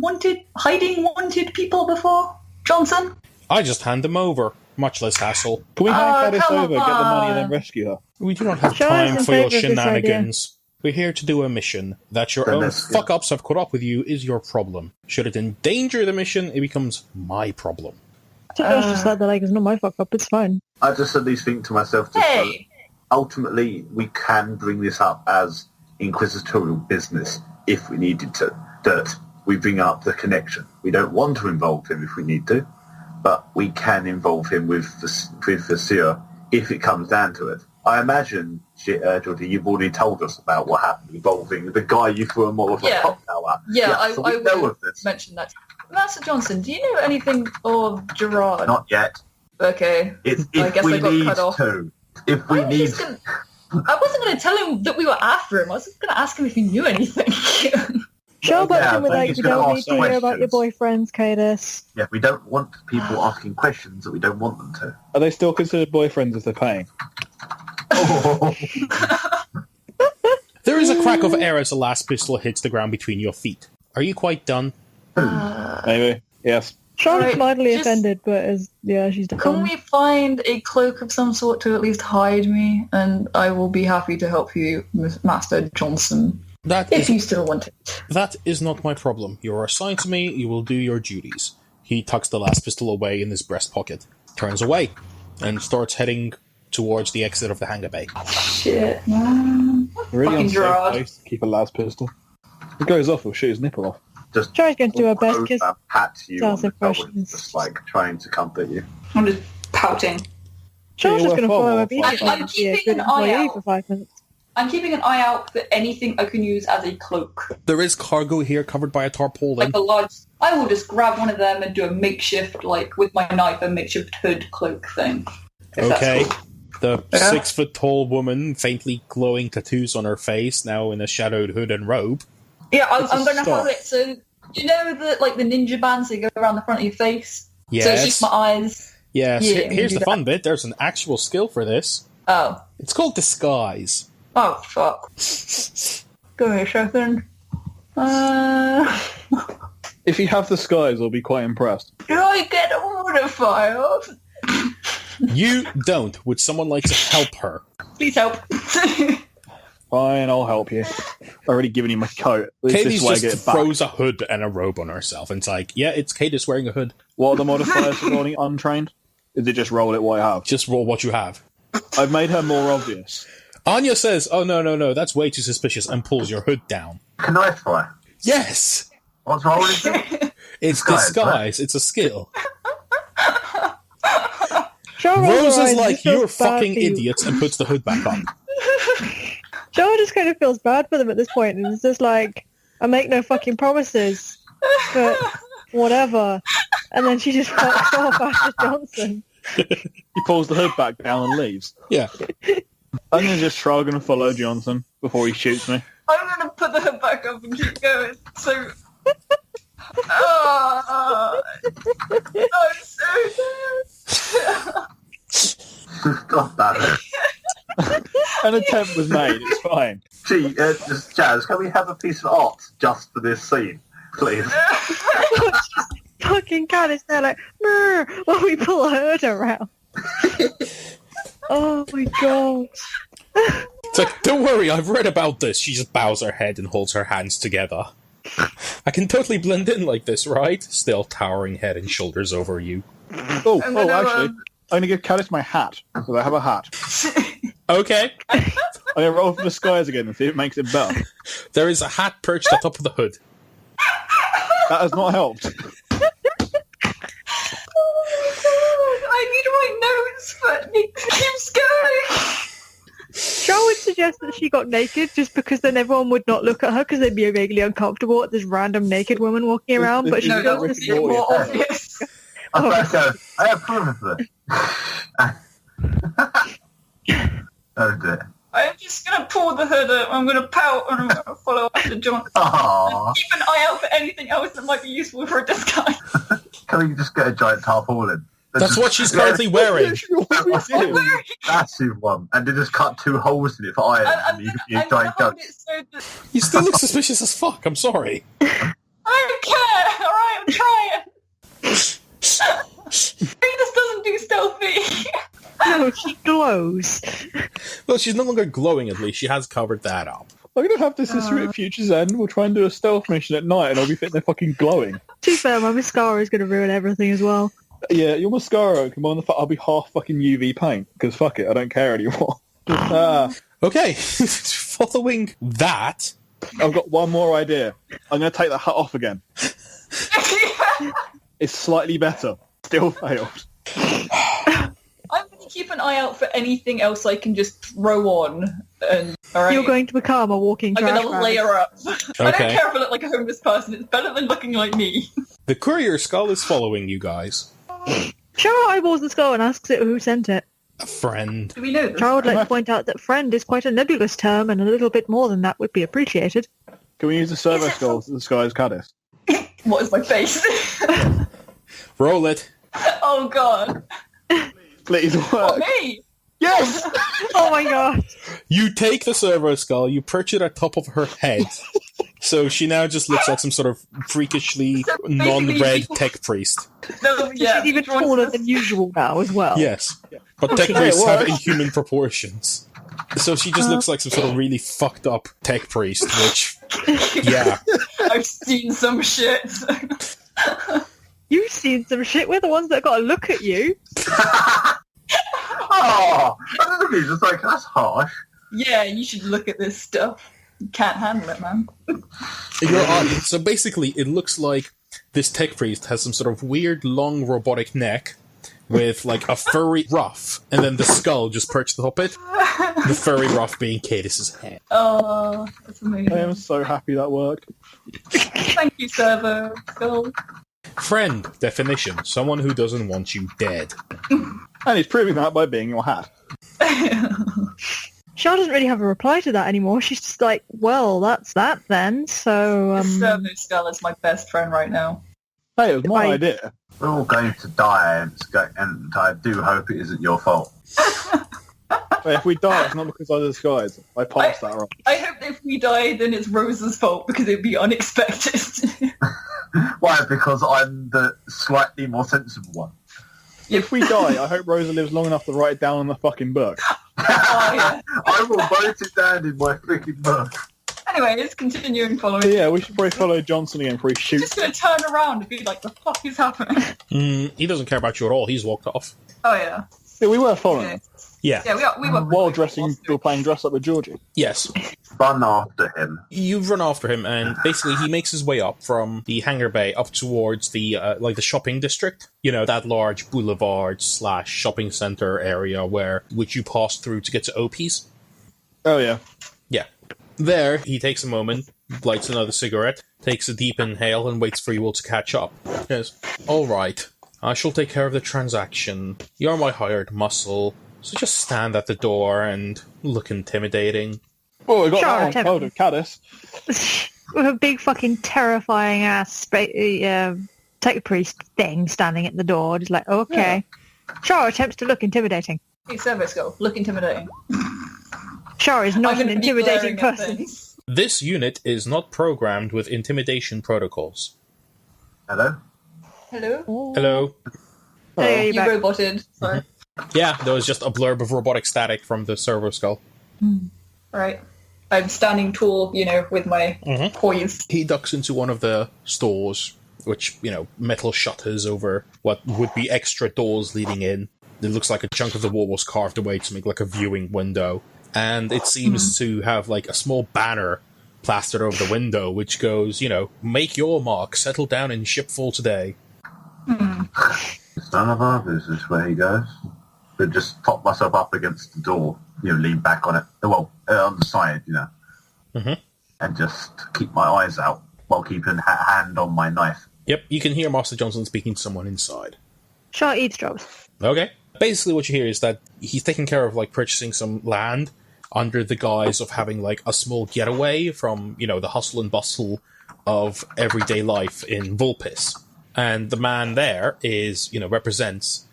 hiding wanted people before, Johnson? I just hand them over. Much less hassle. Can we hand Kadis come over, get the money, and then on. rescue her? We do not have Shah is time in for your favour of this shenanigans. We're here to do a mission. That your Then own let's go. fuck-ups have caught up with you is your problem. Should it endanger the mission, it becomes my problem. Josh just like it's not my fuck up, it's fine. I just at least think to myself, Hey! ultimately, we can bring this up as inquisitorial business if we needed to. That we bring up the connection. We don't want to involve him if we need to, but we can involve him with the seer if it comes down to it. I imagine, Georgie, you've already told us about what happened involving the guy you threw a Molotov Yeah. cocktail at. Yeah, so I we know would of this. mention that. Master Johnson, do you know anything of Gerard? Not yet. Okay. It's I if guess we I got need cut off. to. If we need I wasn't going to tell him that we were after him. I was going to ask him if he knew anything. Shah bumped Yeah, him with but we he's gonna don't need ask to hear about your questions. boyfriends, Kadis. Yeah, we don't want people asking questions that we don't want them to. Are they still considered boyfriends if they're paying? There is a crack of air as the last pistol hits the ground between your feet. Are you quite done? Maybe. Yes. Shah was Alright, mildly just- offended, but she's done. Can we find a cloak of some sort to at least hide me? And I will be happy to help you, Master Johnson, if you still want it. That is not my problem. You are assigned to me, you will do your duties. He tucks the last pistol away in his breast pocket, turns away, and starts heading towards the exit of the hangar bay. Shit, man. Really Fucking unsafe Gerard. place to keep a las pistol. If it goes off, we'll shoot his nipple off. just Try's going to do her best because pat you on Charles' the shoulder, impressions. just like trying to comfort you. I'm just pouting. Charles is Yeah, going to well, follow her well, Beatrix I'm and be a keeping good an eye employee out. for 5 minutes. I'm keeping an eye out for anything I can use as a cloak. There is cargo here covered by a tarpaulin. Like a large... I will just grab one of them and do a makeshift, like, with my knife, a makeshift hood cloak thing. If Okay. that's cool. The Yeah. 6-foot-tall woman, faintly glowing tattoos on her face, now in a shadowed hood and robe. Yeah, I'm It's a going to stop. have it so... You know the ninja bands that go around the front of your face? So it's Yes. just my eyes. Yes. Yeah, Here's do the that. fun bit. There's an actual skill for this. Oh. It's called disguise. Oh, fuck. Give me a second. If you have the skies, I'll be quite impressed. Do I get a modifier? You don't. Would someone like to help her? Please help. Fine, I'll help you. I've already given you my coat. At least Kadis this way I get just it back. throws a hood and a robe on herself, and it's like, yeah, it's Kadis wearing a hood. What are the modifiers for rolling untrained? Is it just roll it what I have? Just roll what you have. I've made her more obvious. Anya says, oh, no, that's way too suspicious, and pulls your hood down. Can I try? Yes! What's wrong with it? It's Disguise, disguise. It's a skill. Charles Rosa's realizes like, he feels you're bad fucking for you. idiots, and puts the hood back on. Charles just kind of feels bad for them at this point, and it's just like, I make no fucking promises, but whatever. And then she just fucks off after Johnson. He pulls the hood back down and leaves. Yeah. I'm going to just shrug and follow Johnson before he shoots me. I'm going to put the hood back up and keep going. So... Oh, I'm so dead. Stop that. An attempt was made, it's fine. Gee, just Jazz, can we have a piece of art just for this scene, please? Fucking Kadis there like, "Mrr," while we pull her hood around. Oh my god. It's like, don't worry, I've read about this. She just bows her head and holds her hands together. I can totally blend in like this, right? Still towering head and shoulders over you. Oh, I'm gonna, actually, I'm going to give Kadis my hat, because I have a hat. Okay. I'm going to roll for the skies again and see if it makes it better. There is a hat perched atop of the hood. That has not helped. I need my notes, but it keeps going. Charles would suggest that she got naked just because then everyone would not look at her because they'd be vaguely uncomfortable at this random naked woman walking around, but she No, that feels would this be more Yeah. obvious. I have proof of it. Oh dear. I'm just going to pull the hood up, I'm going to pout, and I'm going to follow after John. Aww. Keep an eye out for anything else that might be useful for a disguise. Can we just get a giant tarpaulin? That's what she's currently wearing. Literally what we do. Massive one, and they just cut 2 holes in it for iron, I'm and you going can use to giant hold guns. it so that... You still look suspicious as fuck, I'm sorry. I don't care, alright, I'm trying. Venus doesn't do stealthy. No, she glows. Well, she's no longer glowing, at least. She has covered that up. I'm going to have this history at Future's End. We'll try and do a stealth mission at night, and I'll be thinking they're fucking glowing. To be fair, my mascara is going to ruin everything as well. Yeah, your mascara, come on, I'll be half fucking UV paint, because fuck it, I don't care anymore. Okay, following that... I've got one more idea. I'm going to take the hat off again. It's slightly better. Still failed. I'm going to keep an eye out for anything else I can just throw on. And, all right? You're going to become a walking I'm trash going to bag. layer up. I don't Okay. care if I look like a homeless person. It's better than looking like me. The courier skull is following you guys. Cheryl eyeballs the skull and asks it who sent it. A friend. Do we know this? Cheryl would like to point out that friend is quite a nebulous term and a little bit more than that would be appreciated. Can we use the servo skull to disguise Kadis? What is my face? Roll it. Oh god. Please What, work. me? Yes! Oh my god. You take the servo skull, you perch it atop of her head. So she now just looks like some sort of freakishly So basically non-red people- tech priest. No, yeah. She's even taller than usual now as well. Yes. But tech Okay, priests it have works. inhuman proportions. So she just looks like some sort of really fucked up tech priest, which, yeah. I've seen some shit. You've seen some shit. We're the ones that got to look at you. Oh, I don't know, it's like, that's harsh. Yeah, you should look at this stuff. can't handle it, man. So basically, it looks like this tech priest has some sort of weird, long, robotic neck with, like, a furry ruff, and then the skull just perched atop it. The furry ruff being Kadis' head. Oh, that's amazing. I am so happy that worked. Thank you, Servo. Skull. Friend, definition, someone who doesn't want you dead. And he's proving that by being your hat. Char doesn't really have a reply to that anymore. She's just like, well, that's that then. So, Servo Skull is my best friend right now. Hey, it was my idea. We're all going to die, and I do hope it isn't your fault. But if we die, it's not because I disguise. I passed that wrong. I hope that if we die, then it's Rosa's fault, because it'd be unexpected. Why? Because I'm the slightly more sensible one. If we die, I hope Rosa lives long enough to write it down in the fucking book. Oh, yeah. I will write it down in my freaking book. Anyway, let's continue and follow So it. yeah, we should probably follow Johnson again before he He's shoots. just going to turn around and be like, the fuck is happening? He doesn't care about you at all. He's walked off. Oh, yeah. Yeah, we were following Okay. him. Yeah. Yeah, we were While we were playing dress up with Georgie. Yes. Run after him. You've run after him, and basically he makes his way up from the hangar bay up towards the the shopping district. You know, that large boulevard / shopping center area which you pass through to get to OP's. Oh yeah. Yeah. There, he takes a moment, lights another cigarette, takes a deep inhale, and waits for you all to catch up. Yes. All right. I shall take care of the transaction. You're my hired muscle, so just stand at the door and look intimidating. Oh, we got Sure, that one. Oh, Kadis. with a big fucking terrifying ass tech priest thing standing at the door, just like, okay. Yeah. Char attempts to look intimidating. Hey, Servo Skull, look intimidating. Char is not I'm an gonna be intimidating glaring at person. things. This unit is not programmed with intimidation protocols. Hello? Hello? Hello? Hey, You back. roboted. Sorry. Yeah, there was just a blurb of robotic static from the servo skull. Right. I'm standing tall, with my poise. He ducks into one of the stores, which, metal shutters over what would be extra doors leading in. It looks like a chunk of the wall was carved away to make like a viewing window. And it seems to have like a small banner plastered over the window, which goes, make your mark, settle down in Shipfall today. It's none of our business where he goes. But just pop myself up against the door, lean back on it. Well, on the side, and just keep my eyes out while keeping a hand on my knife. Yep, you can hear Master Johnson speaking to someone inside. Char eavesdrops. Okay. Basically what you hear is that he's taking care of, purchasing some land under the guise of having, a small getaway from, the hustle and bustle of everyday life in Vulpes. And the man there is, represents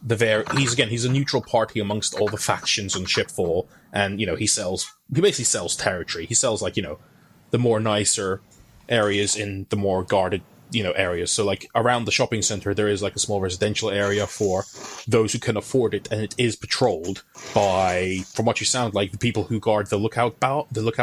he's a neutral party amongst all the factions in Shipfall, and, he basically sells territory. He sells, the more nicer areas in the more guarded, areas. So, around the shopping center, there is, a small residential area for those who can afford it, and it is patrolled by, from what you sound like, the people who guard the Lookout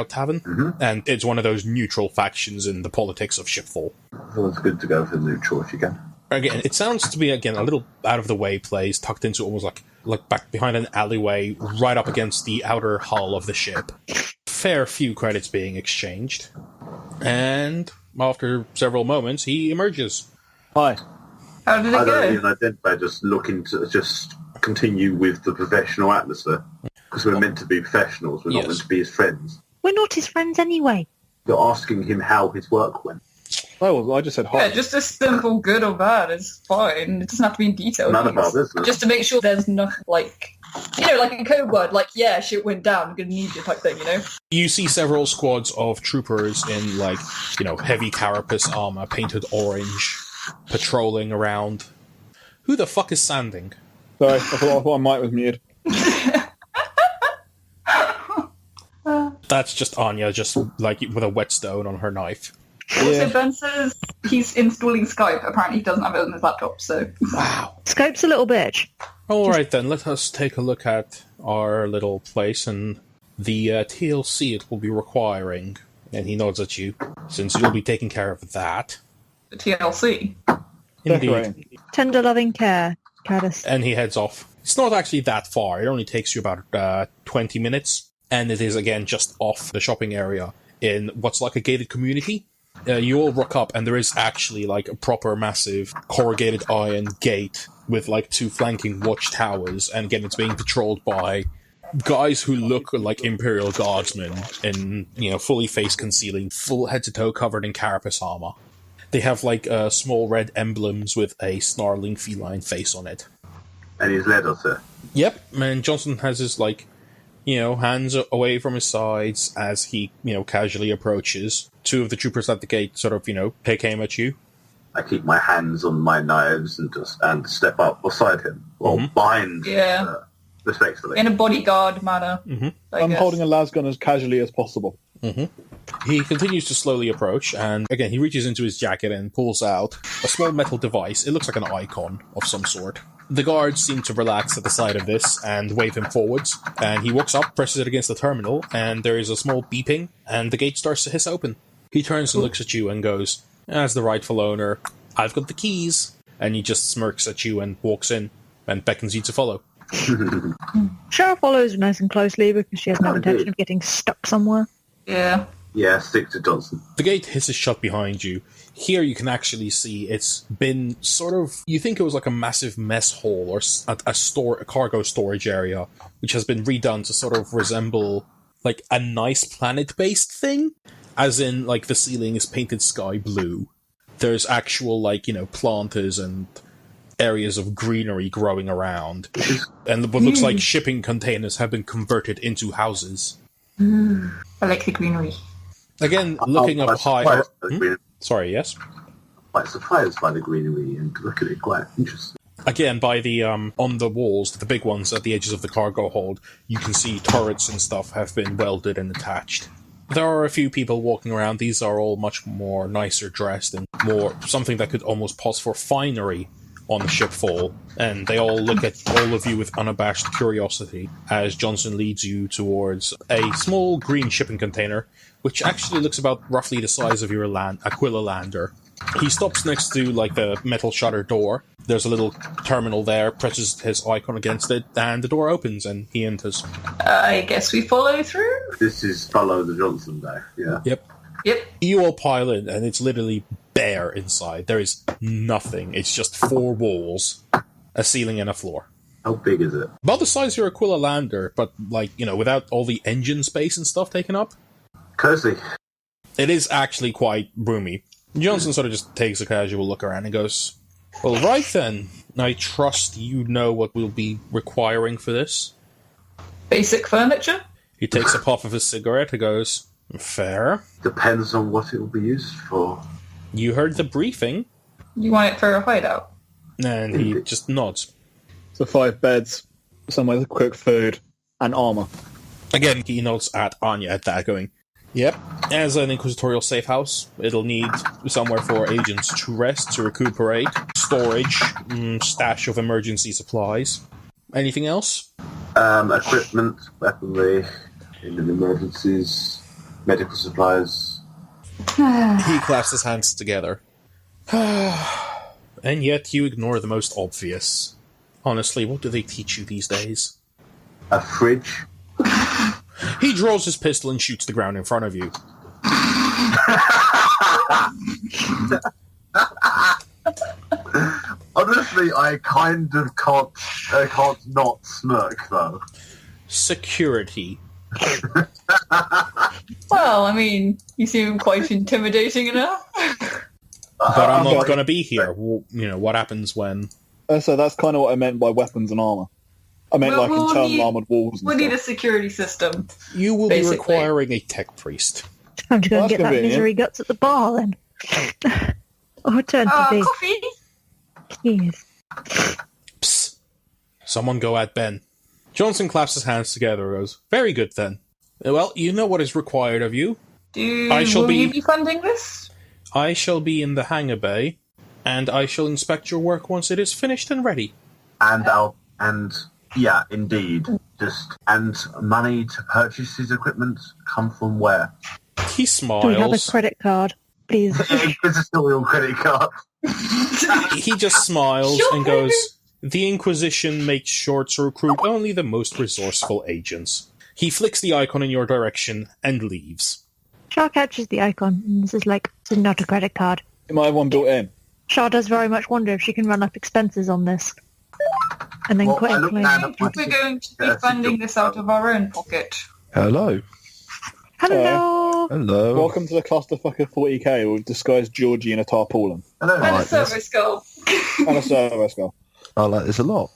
Tavern, and it's one of those neutral factions in the politics of Shipfall. Well, it's good to go for neutral if you can. Again, it sounds to be, a little out-of-the-way place, tucked into almost like back behind an alleyway, right up against the outer hull of the ship. Fair few credits being exchanged. And after several moments, he emerges. Hi. How did it I don't go? even identify, just looking to just continue with the professional atmosphere. Because we're meant to be professionals, we're not meant to be his friends. We're not his friends anyway. You're asking him how his work went. I just said hi. Yeah, just a simple good or bad is fine. It doesn't have to be in detail. None of our business. Just to make sure there's nothing like a code word, yeah, shit went down, I'm gonna need you type thing, You see several squads of troopers in, heavy carapace armor, painted orange, patrolling around. Who the fuck is sanding? Sorry, I thought my mic was muted. That's just Anya, just, with a whetstone on her knife. Also, Ben says he's installing Skype. Apparently he doesn't have it on his laptop, so... Wow. Scope's a little bitch. Alright then, let us take a look at our little place and the TLC it will be requiring. And he nods at you, since you'll be taking care of that. The TLC. Indeed. Decorating. Tender loving care, Kadis. And he heads off. It's not actually that far. It only takes you about 20 minutes. And it is, again, just off the shopping area. in what's like a gated community. You all rock up, and there is actually like a proper massive corrugated iron gate with like 2 flanking watchtowers, and again, it's being patrolled by guys who look like Imperial Guardsmen in, fully face concealing, full head to toe covered in carapace armor. They have like small red emblems with a snarling feline face on it. And he's led us there. Yep, and Johnson has his hands away from his sides as he, casually approaches. 2 of the troopers at the gate sort of, pick aim at you. I keep my hands on my knives and step up beside him, or behind, respectfully. In a bodyguard manner. I'm holding a lasgun as casually as possible. He continues to slowly approach, and again, he reaches into his jacket and pulls out a small metal device. It looks like an icon of some sort. The guards seem to relax at the sight of this and wave him forwards, and he walks up, presses it against the terminal, and there is a small beeping, and the gate starts to hiss open. He turns and looks at you and goes, "As the rightful owner, I've got the keys." And he just smirks at you and walks in and beckons you to follow. Shara follows nice and closely because she has no intention of getting stuck somewhere. Yeah. Yeah, stick to Johnson. The gate hisses shut behind you. Here you can actually see it's been sort of... You think it was like a massive mess hall or a cargo storage area, which has been redone to sort of resemble like a nice planet-based thing. As in, like, the ceiling is painted sky blue. There's actual, planters and areas of greenery growing around. And what looks like shipping containers have been converted into houses. I like the greenery. Again, looking up high... Sorry, yes? Quite surprised by the greenery and look at it, quite interesting. Again, by the, on the walls, the big ones at the edges of the cargo hold, you can see turrets and stuff have been welded and attached. There are a few people walking around. These are all much more nicer dressed and more something that could almost pause for finery on the Shipfall. And they all look at all of you with unabashed curiosity as Johnson leads you towards a small green shipping container, which actually looks about roughly the size of your Aquila lander. He stops next to, the metal shutter door. There's a little terminal there, presses his icon against it, and the door opens, and he enters. I guess we follow through? This is follow the Johnson day, yeah. Yep. You all pile in, and it's literally bare inside. There is nothing. It's just 4 walls, a ceiling, and a floor. How big is it? About the size of your Aquila lander, but, without all the engine space and stuff taken up. Cozy. It is actually quite roomy. Johnson sort of just takes a casual look around and goes, "Well, right then. I trust you know what we'll be requiring for this." Basic furniture? He takes a puff of his cigarette and goes, "Fair. Depends on what it will be used for." You heard the briefing." You want it for a hideout? And he just nods. So 5 beds, somewhere to cook food, and armor. Again, he nods at Anya at that, going, "Yep, as an inquisitorial safe house, it'll need somewhere for agents to rest, to recuperate, storage, stash of emergency supplies. Anything else?" Equipment, weaponry, in emergencies, medical supplies. He clasps his hands together. And yet you ignore the most obvious. Honestly, what do they teach you these days? A fridge. He draws his pistol and shoots the ground in front of you. Honestly, I kind of can't not smirk, though. Security. Well, I mean, you seem quite intimidating enough. But I'm not going to be here. What happens when... So that's kind of what I meant by weapons and armor. I meant internal armored walls and We'll need a stuff. security system. You will basically be requiring a tech priest. Time to go and That's get that convenient. misery guts at the bar, then. Alternatively, Coffee? yes. Psst. Someone go at Ben. Johnson claps his hands together and goes, "Very good, then. Well, you know what is required of you. Will you be funding this? I shall be in the hangar bay, and I shall inspect your work once it is finished and ready." Yeah, indeed. And money to purchase his equipment come from where? He Do we have a smiles. credit card, please? It's a still credit card. He just smiles Sure. and goes, "The Inquisition makes sure to recruit only the most resourceful agents." He flicks the icon in your direction and leaves. Shah catches the icon, and this is not a credit card. It might have one built in. Shah does very much wonder if she can run up expenses on this. And then Well, I look quickly... down at my We're going to be funding this out of our own pocket. Hello. Hello! Hello. Welcome to the clusterfuck of 40k. We've disguised Georgie in a tarpaulin. Hello. And a like this. servo skull. And a servo skull. I like this a lot.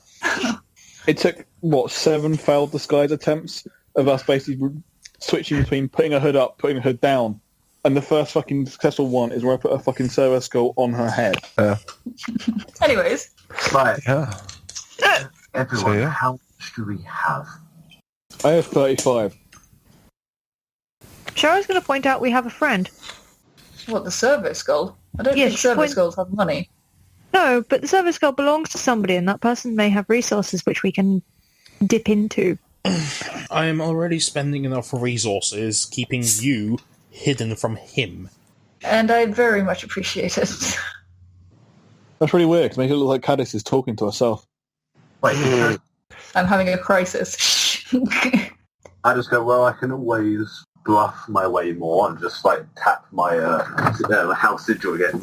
It took, 7 failed disguise attempts of us basically switching between putting a hood up, putting a hood down. And the first fucking successful one is where I put a fucking servo skull on her head. Anyways. Right. Yeah. Everyone, So, yeah. how much do we have? I have 35. Shah is going to point out we have a friend. What, the servo skull? I don't Yes, think servo point- skulls have money. No, but the service skull belongs to somebody, and that person may have resources which we can dip into. I am already spending enough resources keeping you hidden from him. And I very much appreciate it. That's really weird, because it makes it look like Kadis is talking to herself. Wait, I'm having a crisis. I just go, well, I can always bluff my way more and just, tap my house sigil again,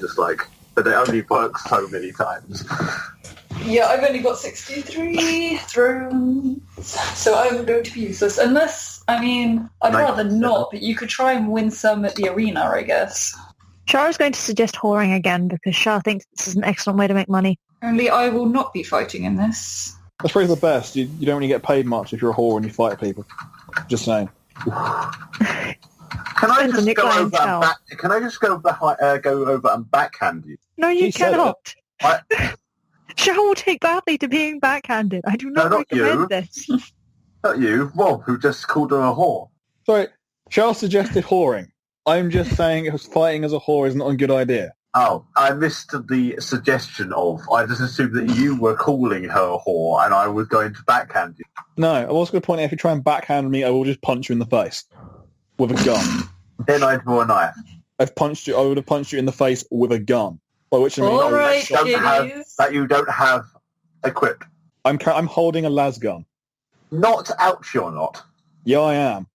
but it only works so many times. Yeah, I've only got 63 thrones, so I'm going to be useless. Unless, I'd rather not, but you could try and win some at the arena, I guess. Shah is going to suggest whoring again, because Shah thinks this is an excellent way to make money. Only I will not be fighting in this. That's probably the best. You don't really get paid much if you're a whore and you fight people. Just saying. Can I Depends on just your go over and clientele. Can I just go over and backhand you? No, you She said cannot. I, Shah will take badly to being backhanded. I do not No, not recommend you. this. not you, Rob, who just called her a whore. Sorry, Charles suggested whoring. I'm just saying fighting as a whore is not a good idea. Oh, I missed the suggestion of. I just assumed that you were calling her a whore, and I was going to backhand you. No, I was going to point out if you try and backhand me, I will just punch you in the face with a gun. Then I draw a knife. I would have punched you in the face with a gun. By which I mean, All right, kiddies. That you don't have equipped. I'm holding a las gun. Not out, you're not. Yeah, I am.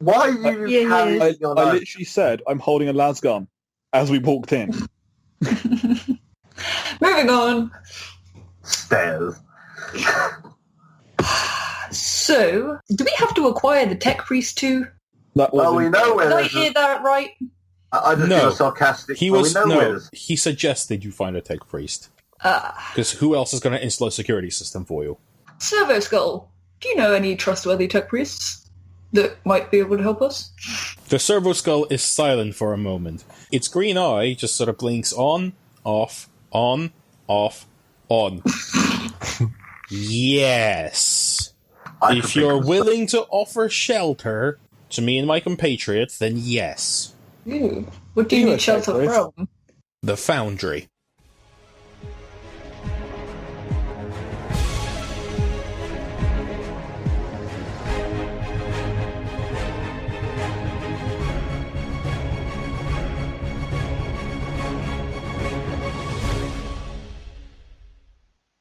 Why are you Yeah, carrying I your knife? literally said I'm holding a las gun as we walked in. Moving on. Stairs. So, do we have to acquire the tech priest too? That was Well, we know where Did I there's hear that right? I just No. feel sarcastic. He Well, was we know where there's- he suggested you find a tech priest. Ah. Because who else is going to install a security system for you? Servo Skull, do you know any trustworthy tech priests that might be able to help us? The servo skull is silent for a moment. Its green eye just sort of blinks on, off, on, off, on. Yes. I If could you're think of willing to offer shelter to me and my compatriots, then yes. Ooh. What do you You need a tech shelter priest? from? The Foundry.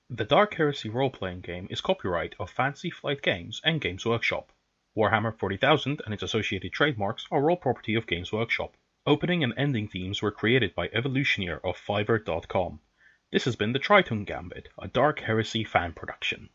The Dark Heresy role-playing game is copyright of Fantasy Flight Games and Games Workshop. Warhammer 40,000 and its associated trademarks are all property of Games Workshop. Opening and ending themes were created by Evolutioneer of Fiverr.com. This has been the Tritone Gambit, a Dark Heresy fan production.